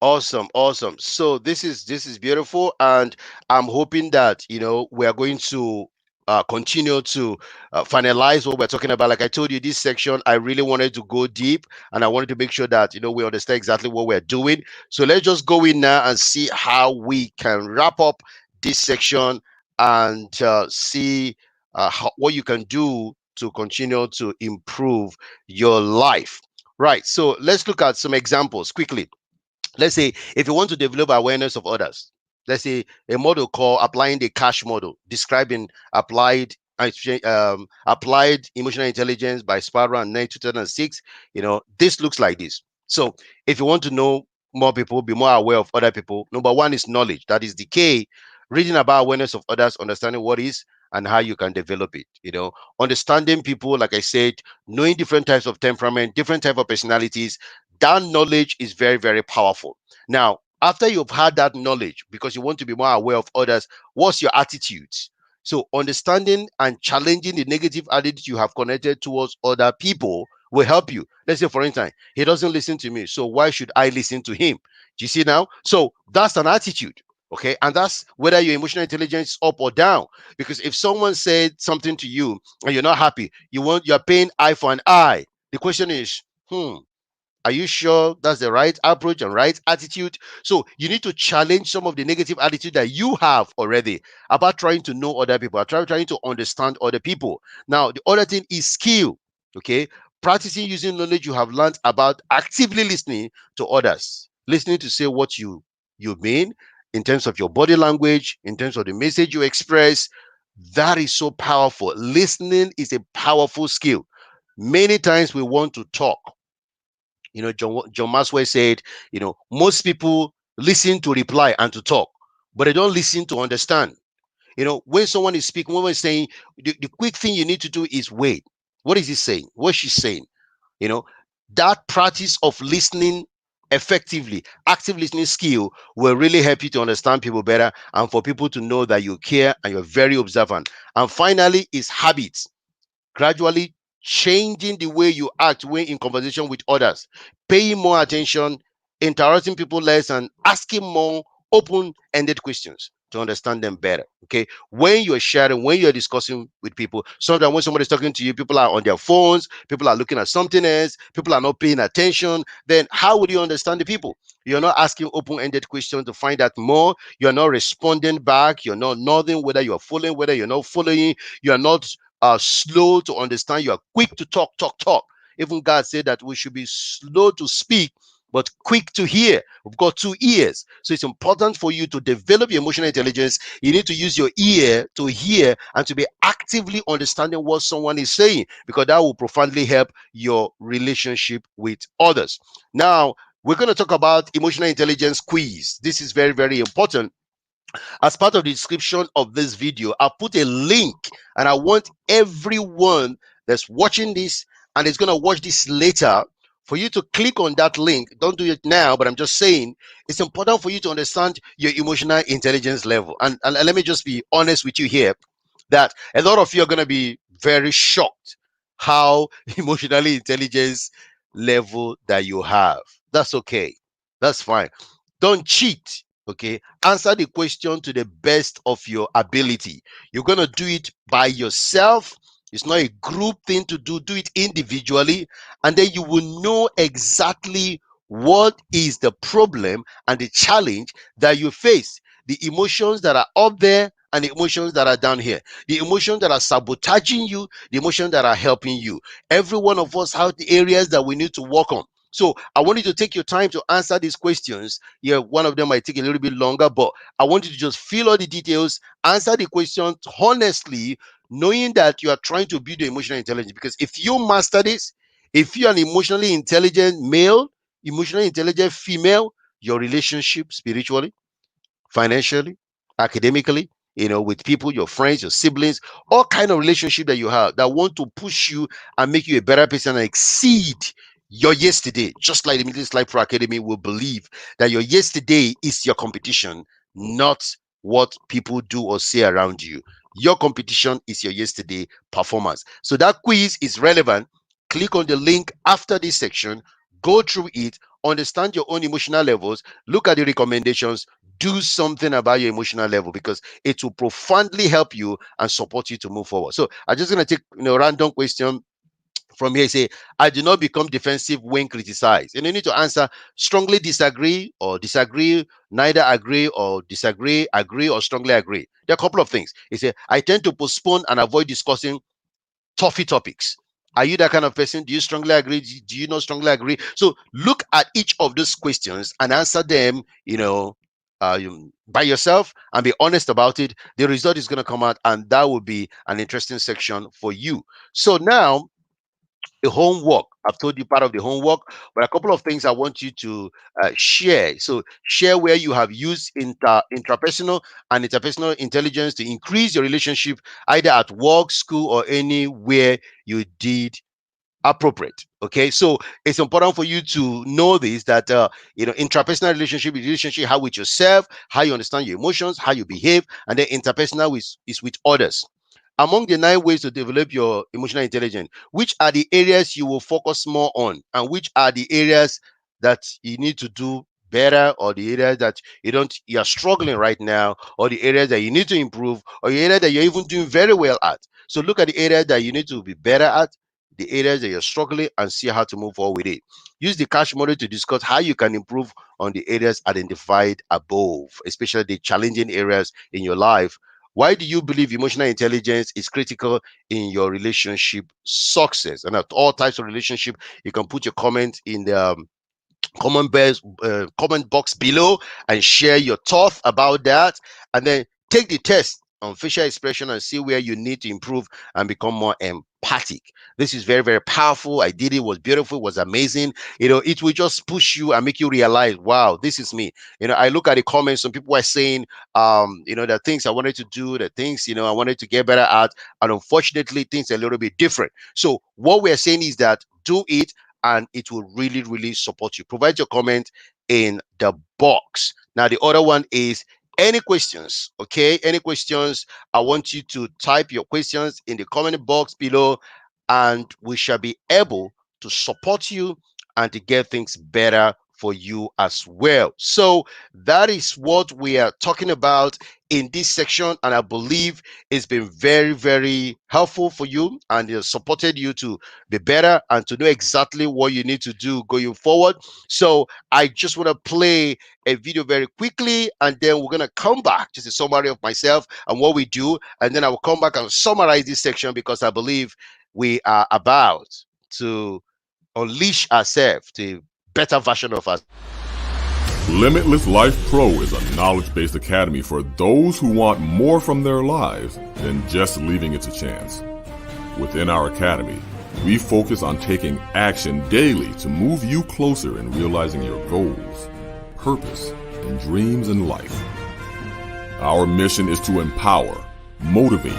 Awesome, awesome. So this is beautiful, and I'm hoping that we are going to continue to finalize what we're talking about. Like I told you, this section I really wanted to go deep, and I wanted to make sure that we understand exactly what we're doing. So let's just go in now and see how we can wrap up this section and see what you can do to continue to improve your life. Right. So let's look at some examples quickly. Let's say if you want to develop awareness of others, let's say a model called applying the cash model, describing applied emotional intelligence by Sparrow and 2006. This looks like this. So if you want to know more people, be more aware of other people, number one is knowledge. That is the K. Reading about awareness of others, understanding what is and how you can develop it. Understanding people, like I said, knowing different types of temperament, different type of personalities, that knowledge is very, very powerful. Now, after you've had that knowledge, because you want to be more aware of others, what's your attitude? So, understanding and challenging the negative attitude you have connected towards other people will help you. Let's say, for instance, he doesn't listen to me, so why should I listen to him? Do you see now? So, that's an attitude. Okay, and that's whether your emotional intelligence is up or down. Because if someone said something to you and you're not happy, you're paying eye for an eye. The question is, are you sure that's the right approach and right attitude? So you need to challenge some of the negative attitude that you have already about trying to know other people, trying to understand other people. Now, the other thing is skill. Okay, practicing using knowledge you have learned about actively listening to others, listening to say what you mean in terms of your body language, in terms of the message you express. That is so powerful. Listening is a powerful skill. Many times we want to talk. John Maxwell said, most people listen to reply and to talk, but they don't listen to understand. When someone is speaking, when we're saying, the quick thing you need to do is wait. What is he saying? What's she saying? You know, that practice of listening effectively, active listening skill will really help you to understand people better and for people to know that you care and you're very observant. And finally, is habits. Gradually changing the way you act when in conversation with others, paying more attention, interrupting people less, and asking more open-ended questions to understand them better. Okay, when you're sharing, when you're discussing with people, sometimes when somebody's talking to you, people are on their phones, people are looking at something else, people are not paying attention. Then how would you understand the people? You're not asking open-ended questions to find out more. You're not responding back. You're not nodding whether you're following, whether you're not following. You're not slow to understand. You are quick to talk, talk, talk. Even God said that we should be slow to speak, but quick to hear. We've got two ears. So it's important for you to develop your emotional intelligence. You need to use your ear to hear and to be actively understanding what someone is saying, because that will profoundly help your relationship with others. Now, we're going to talk about emotional intelligence quiz. This is very, very important. As part of the description of this video, I'll put a link, and I want everyone that's watching this and is going to watch this later for you to click on that link. Don't do it now, but I'm just saying it's important for you to understand your emotional intelligence level. And let me just be honest with you here, that a lot of you are going to be very shocked how emotionally intelligence level that you have. That's okay. That's fine. Don't cheat. Okay, answer the question to the best of your ability. You're going to do it by yourself. It's not a group thing to do. Do it individually, and then you will know exactly what is the problem and the challenge that you face. The emotions that are up there and the emotions that are down here, the emotions that are sabotaging you, the emotions that are helping you. Every one of us have the areas that we need to work on. So I want you to take your time to answer these questions. Yeah, one of them might take a little bit longer, but I want you to just fill all the details, answer the questions honestly, knowing that you are trying to build your emotional intelligence. Because if you master this, if you're an emotionally intelligent male, emotionally intelligent female, your relationship spiritually, financially, academically, with people, your friends, your siblings, all kind of relationship that you have that want to push you and make you a better person and exceed your yesterday. Just like the Middle East Life Pro Academy will believe that your yesterday is your competition, not what people do or say around you. Your competition is your yesterday performance. So that quiz is relevant. Click on the link after this section, go through it, understand your own emotional levels, look at the recommendations, do something about your emotional level, because it will profoundly help you and support you to move forward. So I'm just going to take random question from here. Say, I do not become defensive when criticized. And you need to answer strongly disagree or disagree, neither agree or disagree, agree or strongly agree. There are a couple of things. He said, I tend to postpone and avoid discussing toughy topics. Are you that kind of person? Do you strongly agree? Do you not strongly agree? So look at each of those questions and answer them, by yourself, and be honest about it. The result is going to come out, and that will be an interesting section for you. So now, the homework. I've told you part of the homework, but a couple of things I want you to share. So share where you have used intrapersonal and interpersonal intelligence to increase your relationship, either at work, school, or anywhere you did appropriate. Okay, so it's important for you to know this, that intrapersonal relationship how with yourself, how you understand your emotions, how you behave, and then interpersonal is with others. Among the 9 ways to develop your emotional intelligence, which are the areas you will focus more on, and which are the areas that you need to do better, or the areas that you're struggling right now, or the areas that you need to improve, or the area that you're even doing very well at. So look at the areas that you need to be better at, the areas that you're struggling, and see how to move forward with it. Use the cash model to discuss how you can improve on the areas identified above, especially the challenging areas in your life. Why do you believe emotional intelligence is critical in your relationship success? And at all types of relationship, you can put your comment in the comment box below and share your thoughts about that, and then take the test on facial expression and see where you need to improve and become more empathic. This is very, very powerful. I did it, was beautiful, was amazing. It will just push you and make you realize, wow, this is me. I look at the comments, some people are saying the things I wanted to do, the things I wanted to get better at, and unfortunately things are a little bit different. So what we're saying is that do it, and it will really, really support you. Provide your comment in the box. Now, the other one is any questions, okay? Any questions, I want you to type your questions in the comment box below, and we shall be able to support you and to get things better for you as well. So that is what we are talking about in this section, and I believe it's been very, very helpful for you, and it has supported you to be better and to know exactly what you need to do going forward. So I just want to play a video very quickly, and then we're going to come back, just a summary of myself and what we do, and then I will come back and summarize this section, because I believe we are about to unleash ourselves to a better version of ourselves. Limitless Life Pro is a knowledge-based academy for those who want more from their lives than just leaving it to chance. Within our academy, we focus on taking action daily to move you closer in realizing your goals, purpose, and dreams in life. Our mission is to empower, motivate,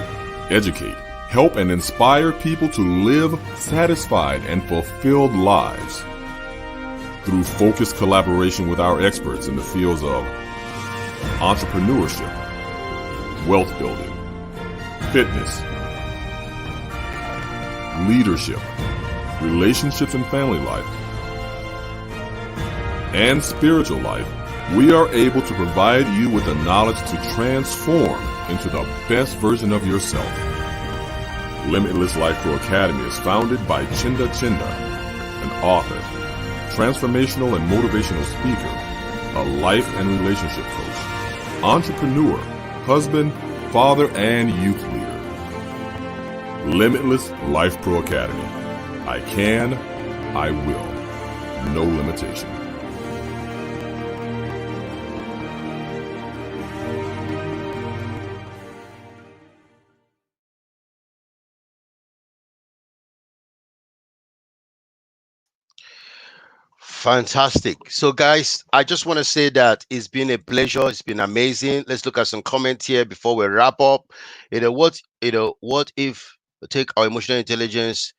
educate, help, and inspire people to live satisfied and fulfilled lives. Through focused collaboration with our experts in the fields of entrepreneurship, wealth building, fitness, leadership, relationships and family life, and spiritual life, we are able to provide you with the knowledge to transform into the best version of yourself. Limitless Life Pro Academy is founded by Chinda Chinda, an author, transformational and motivational speaker, a life and relationship coach, entrepreneur, husband, father, and youth leader. Limitless Life Pro Academy. I can, I will. No limitation. Fantastic. So, guys, I just want to say that it's been a pleasure. It's been amazing. Let's look at some comments here before we wrap up. What if we take our emotional intelligence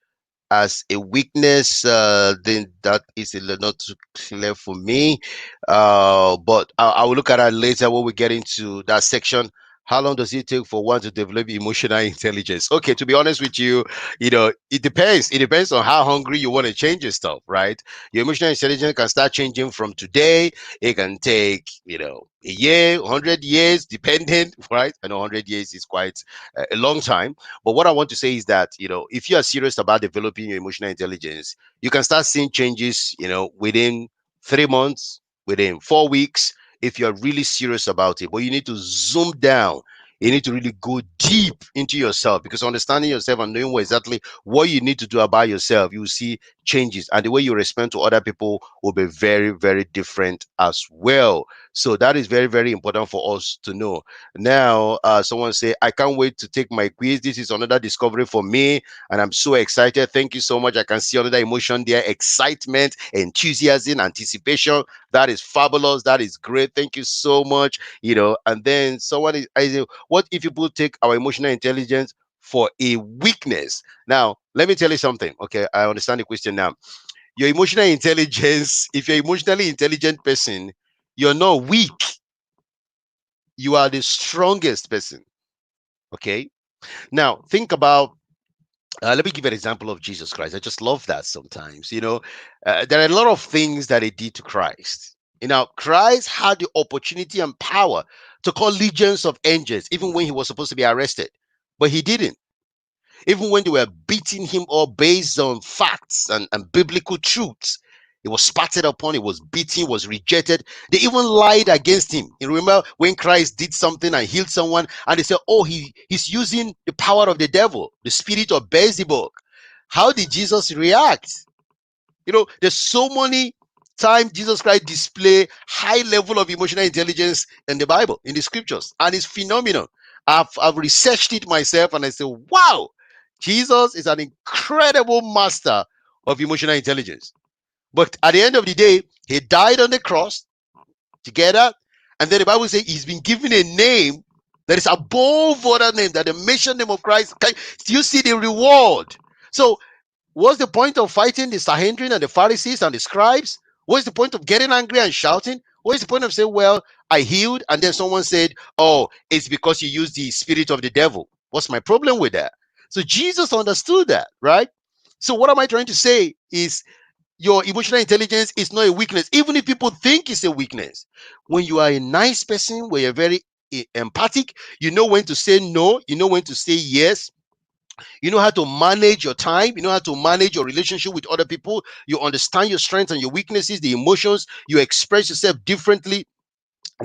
as a weakness? Then that is a little not too clear for me. But I will look at that later when we get into that section. How long does it take for one to develop emotional intelligence? Okay, to be honest with you, it depends. It depends on how hungry you want to change your stuff, right? Your emotional intelligence can start changing from today. It can take, a year, 100 years, depending, right? I know 100 years is quite a long time. But what I want to say is that, if you are serious about developing your emotional intelligence, you can start seeing changes, within 3 months, within 4 weeks, if you're really serious about it. But you need to zoom down. You need to really go deep into yourself, because understanding yourself and knowing exactly what you need to do about yourself, you will see changes, and the way you respond to other people will be very, very different as well. So that is very, very important for us to know. Now, someone say, I can't wait to take my quiz. This is another discovery for me, and I'm so excited. Thank you so much. I can see another emotion there: excitement, enthusiasm, anticipation. That is fabulous. That is great. Thank you so much. And then someone is, I say, what if people take our emotional intelligence for a weakness? Now, let me tell you something. Okay, I understand the question now. Your emotional intelligence, if you're emotionally intelligent person, you're not weak. You are the strongest person. Okay. Now, think about, let me give an example of Jesus Christ. I just love that sometimes. There are a lot of things that he did to Christ. Christ had the opportunity and power to call legions of angels even when he was supposed to be arrested, but he didn't. Even when they were beating him up based on facts and biblical truths, he was spat upon, he was beaten, he was rejected. They even lied against him. You remember when Christ did something and healed someone, and they said, oh, he's using the power of the devil, the spirit of Beelzebub. How did Jesus react? There's so many times Jesus Christ display high level of emotional intelligence in the Bible, in the scriptures, and it's phenomenal. I've researched it myself, and I say, wow, Jesus is an incredible master of emotional intelligence. But at the end of the day, he died on the cross together, and then the Bible says he's been given a name that is above other name, that the mention name of Christ. Do you see the reward? So what's the point of fighting the Sanhedrin and the Pharisees and the scribes? What's the point of getting angry and shouting? What is the point of saying, well, I healed, and then someone said, oh, it's because you used the spirit of the devil? What's my problem with that? So Jesus understood that, right? So what am I trying to say is your emotional intelligence is not a weakness, even if people think it's a weakness. When you are a nice person, when you're very empathic, you know when to say no, you know when to say yes, you know how to manage your time. You know how to manage your relationship with other people. You understand your strengths and your weaknesses, the emotions. You express yourself differently.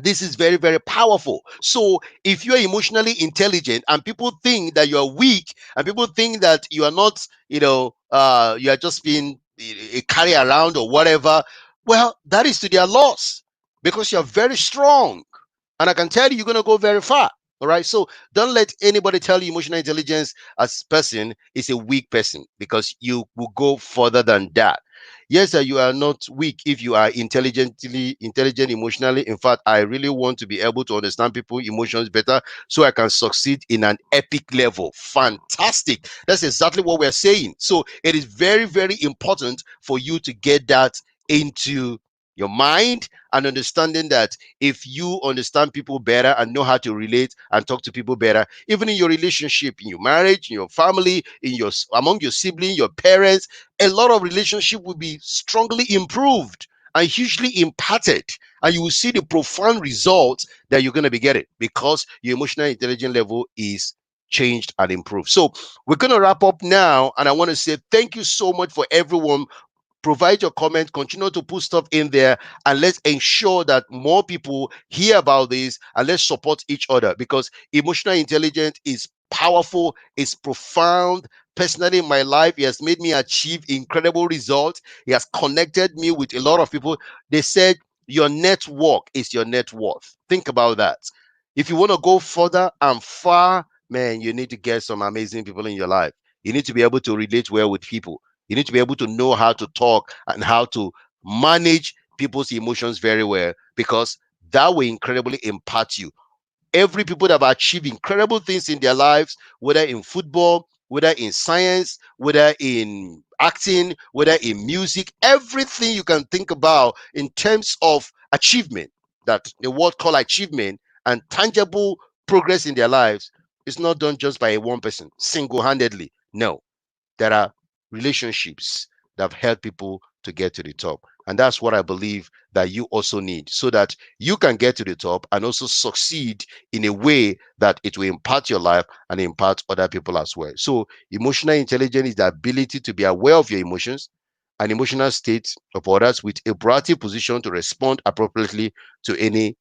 This is very, very powerful. So if you are emotionally intelligent and people think that you are weak and people think that you are not, you are just being carry around or whatever, well, that is to their loss, because you are very strong. And I can tell you, you're going to go very far. All right. So don't let anybody tell you emotional intelligence as person is a weak person, because you will go further than that. Yes, sir, you are not weak if you are intelligent emotionally. In fact, I really want to be able to understand people's emotions better so I can succeed in an epic level. Fantastic. That's exactly what we're saying. So it is very, very important for you to get that into your mind, and understanding that if you understand people better and know how to relate and talk to people better, even in your relationship, in your marriage, in your family, in your among your siblings, your parents, a lot of relationship will be strongly improved and hugely impacted, and you will see the profound results that you're going to be getting because your emotional intelligence level is changed and improved. So we're going to wrap up now, and I want to say thank you so much for everyone. Provide your comment, continue to put stuff in there, and let's ensure that more people hear about this, and let's support each other, because emotional intelligence is powerful, it's profound. Personally, in my life, it has made me achieve incredible results. It has connected me with a lot of people. They said your network is your net worth. Think about that. If you want to go further and far, man, you need to get some amazing people in your life. You need to be able to relate well with people. You need to be able to know how to talk and how to manage people's emotions very well, because that will incredibly impact you. Every people that have achieved incredible things in their lives, whether in football, whether in science, whether in acting, whether in music, everything you can think about in terms of achievement, that the world call achievement and tangible progress in their lives, is not done just by a one person single-handedly. No, there are relationships that have helped people to get to the top. And that's what I believe that you also need, so that you can get to the top and also succeed in a way that it will impact your life and impact other people as well. So, emotional intelligence is the ability to be aware of your emotions and emotional states of others with a proactive position to respond appropriately to any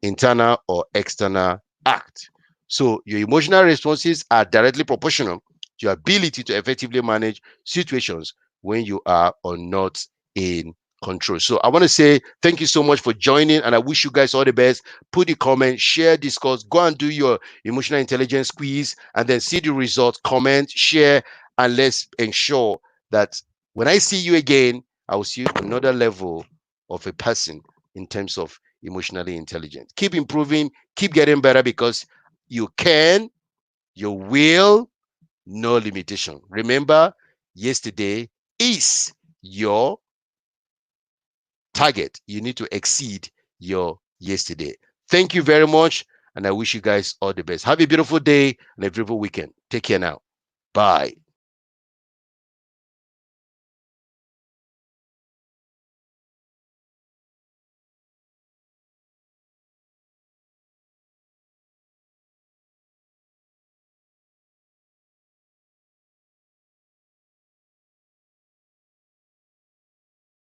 internal or external act. So your emotional responses are directly proportional to your ability to effectively manage situations when you are or not in control. So I want to say thank you so much for joining, and I wish you guys all the best. Put the comment, share, discuss, go and do your emotional intelligence quiz, and then see the results, comment, share, and let's ensure that when I see you again, I will see another level of a person in terms of emotionally intelligent. Keep improving, keep getting better, because you can, you will, no limitation. Remember, yesterday is your target. You need to exceed your yesterday. Thank you very much, and I wish you guys all the best. Have a beautiful day and a beautiful weekend. Take care now. Bye.